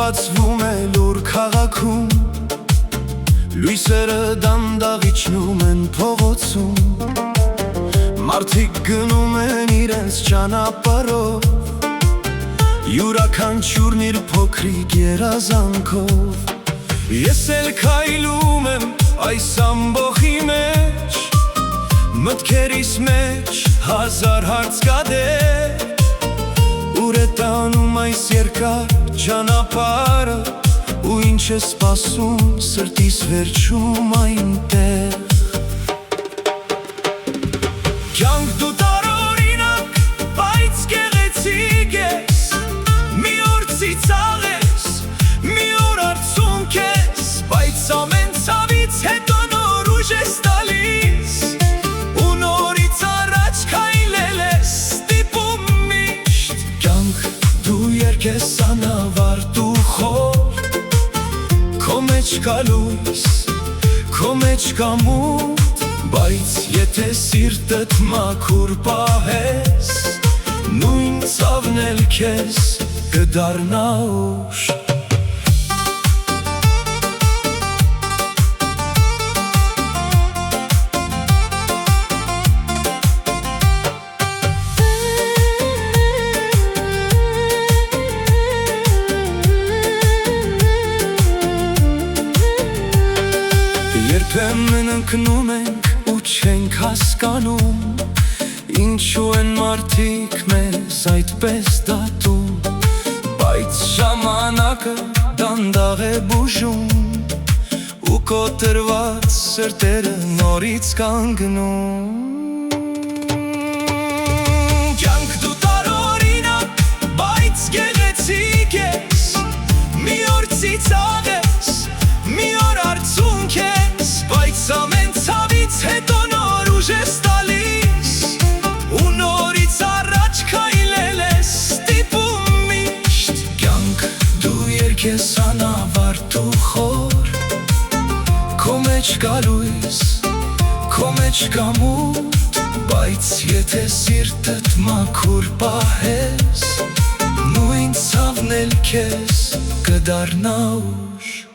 բացվում է լուր քաղաքում, լույսերը դանդաղ իջնում են փողոցում, մարդիկ գնում են իրենց ճանապարհով, յուրաքանչյուրն իր փոքրիկ երազանքով։ Ես էլ քայլում եմ այս ամբոխի մեջ, մտքերիս մեջ հազար հարց կա դեր, ուր է տանում այս երկար ճանապարհը, ու ինչ է սպասում սրտիս վերջում այնտեղ։ Կյանք դու տարօրինակ, բայց գեղեցիկ ես, մի օր ծիծաղ ես, մի օր արցունք ես, բայց ամեն ցավից հետո նոր ուժ ես տալիս, ու նորից առաջ քայլել ես ստիպում միշտ։ Կյանք դու երգ ես անավարտ ու խոր, քո մեջ կա լույս, քո մեջ կա մութ, բայց եթե սիրտդ մաքուր պահես, նույն ցավն էլ քեզ կդառնա ուժ։ Երբեմն ընկնում ենք ու չենք հասկանում, ինչու են մարդիկ մեզ այդպես դատում, բայց ժամանակը դանդաղ է բուժում, ու կոտրված սրտերը նորից կանգնում։ Կյանք դու տարօրինակ, բայց գեղեցիկ ես, մի օր ծիծաղ ես, մի օր արցունք ես, բայց ամեն ցավից հետո նոր ուժ ես տալիս, ու նորից առաջ քայլել ես ստիպում միշտ։ Կյանք դու երգ ես անավարտ ու խոր, քո մեջ կա լույս, քո մեջ կա մութ, բայց եթե սիրտդ մաքուր պահես, նույն ցավն էլ քեզ կդառնա ուժ։